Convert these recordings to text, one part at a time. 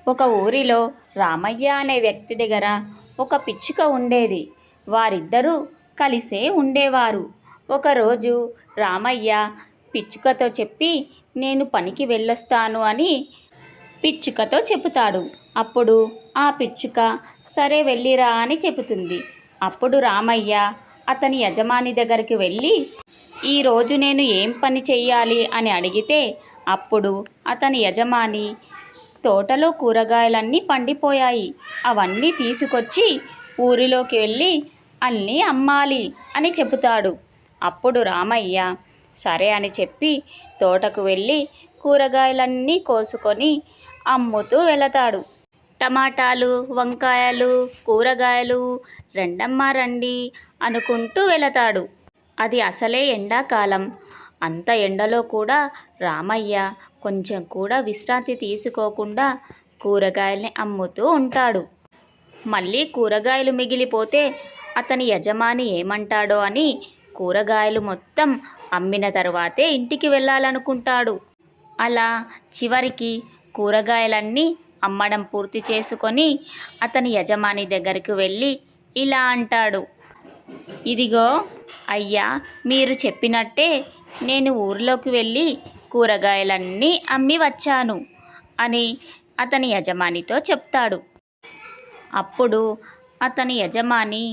ఒక ఊరిలో రామయ్య అనే వ్యక్తి దగ్గర ఒక పిచ్చుక ఉండేది. వారిద్దరూ కలిసే ఉండేవారు. ఒకరోజు రామయ్య పిచ్చుకతో చెప్పి, నేను పనికి వెళ్ళొస్తాను అని పిచ్చుకతో చెబుతాడు. అప్పుడు ఆ పిచ్చుక సరే వెళ్ళిరా అని చెబుతుంది. అప్పుడు రామయ్య అతని యజమాని దగ్గరికి వెళ్ళి, ఈరోజు నేను ఏం పని చెయ్యాలి అని అడిగితే, అప్పుడు అతని యజమాని తోటలో కూరగాయలన్నీ పండిపోయాయి, అవన్నీ తీసుకొచ్చి ఊరిలోకి వెళ్ళి అన్నీ అమ్మాలి అని చెబుతాడు. అప్పుడు రామయ్య సరే అని చెప్పి తోటకు వెళ్ళి కూరగాయలన్నీ కోసుకొని అమ్ముతూ వెళతాడు. టమాటాలు, వంకాయలు, కూరగాయలు రెండమ్మా రండి అనుకుంటూ వెళతాడు. అది అసలే ఎండాకాలం. అంత ఎండలో కూడా రామయ్య కొంచెం కూడా విశ్రాంతి తీసుకోకుండా కూరగాయల్ని అమ్ముతూ ఉంటాడు. మళ్ళీ కూరగాయలు మిగిలిపోతే అతని యజమాని ఏమంటాడో అని కూరగాయలు మొత్తం అమ్మిన తర్వాతే ఇంటికి వెళ్ళాలనుకుంటాడు. అలా చివరికి కూరగాయలన్నీ అమ్మడం పూర్తి చేసుకొని అతని యజమాని దగ్గరికి వెళ్ళి ఇలా అంటాడు, ఇదిగో అయ్యా, మీరు చెప్పినట్టే నేను ఊర్లోకి వెళ్ళి కూరగాయలన్నీ అమ్మి వచ్చాను అని అతని యజమానితో చెప్తాడు. అప్పుడు అతని యజమాని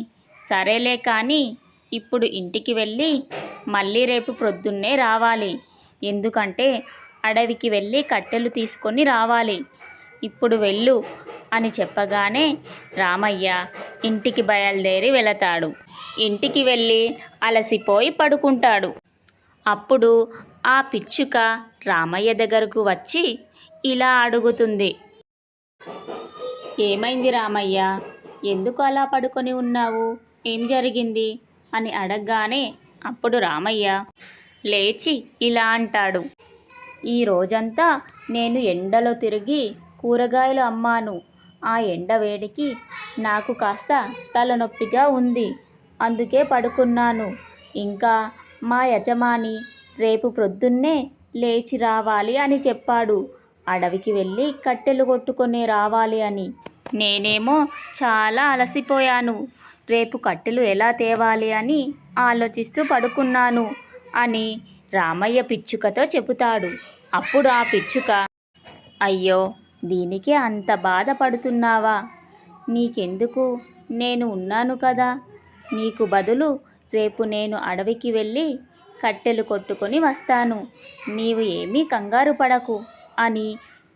సరేలే కానీ ఇప్పుడు ఇంటికి వెళ్ళి మళ్ళీ రేపు ప్రొద్దున్నే రావాలి, ఎందుకంటే అడవికి వెళ్ళి కట్టెలు తీసుకొని రావాలి, ఇప్పుడు వెళ్ళు అని చెప్పగానే రామయ్య ఇంటికి బయలుదేరి వెళతాడు. ఇంటికి వెళ్ళి అలసిపోయి పడుకుంటాడు. అప్పుడు ఆ పిచ్చుక రామయ్య దగ్గరకు వచ్చి ఇలా అడుగుతుంది, ఏమైంది రామయ్య, ఎందుకు అలా పడుకొని ఉన్నావు, ఏం జరిగింది అని అడగగానే అప్పుడు రామయ్య లేచి ఇలా అంటాడు, ఈ రోజంతా నేను ఎండలో తిరిగి కూరగాయలు అమ్మాను. ఆ ఎండ వేడికి నాకు కాస్త తలనొప్పిగా ఉంది, అందుకే పడుకున్నాను. ఇంకా మా యజమాని రేపు ప్రొద్దున్నే లేచి రావాలి అని చెప్పాడు, అడవికి వెళ్ళి కట్టెలు కొట్టుకొని రావాలి అని. నేనేమో చాలా అలసిపోయాను, రేపు కట్టెలు ఎలా తేవాలి అని ఆలోచిస్తూ పడుకున్నాను అని రామయ్య పిచ్చుకతో చెబుతాడు. అప్పుడు ఆ పిచ్చుక, అయ్యో, దీనికి అంత బాధపడుతున్నావా, నీకెందుకు, నేను ఉన్నాను కదా, నీకు బదులు రేపు నేను అడవికి వెళ్ళి కట్టెలు కొట్టుకొని వస్తాను, నీవు ఏమీ కంగారు పడకు అని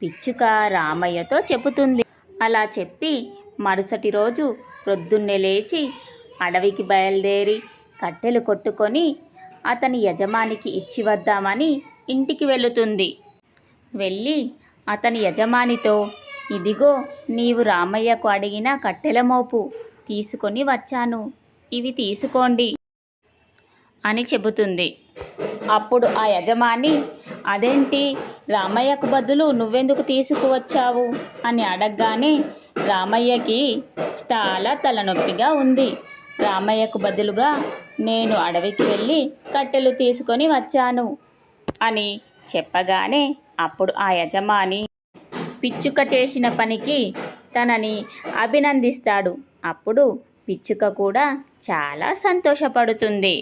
పిచ్చుక రామయ్యతో చెబుతుంది. అలా చెప్పి మరుసటి రోజు ప్రొద్దున్నే లేచి అడవికి బయలుదేరి కట్టెలు కొట్టుకొని అతని యజమానికి ఇచ్చి వద్దామని ఇంటికి వెళుతుంది. వెళ్ళి అతని యజమానితో, ఇదిగో నీవు రామయ్యకు అడిగిన కట్టెల మోపు తీసుకొని వచ్చాను, ఇవి తీసుకోండి అని చెబుతుంది. అప్పుడు ఆ యజమాని, అదేంటి, రామయ్యకు బదులు నువ్వెందుకు తీసుకువచ్చావు అని అడగగానే రామయ్యకి చాలా తలనొప్పిగా ఉంది, రామయ్యకు బదులుగా నేను అడవికి వెళ్ళి కట్టెలు తీసుకొని వచ్చాను అని చెప్పగానే అప్పుడు ఆ యజమాని పిచ్చుక చేసిన పనికి తనని అభినందిస్తాడు. అప్పుడు పిచ్చుక కూడా చాలా సంతోషపడుతుంది.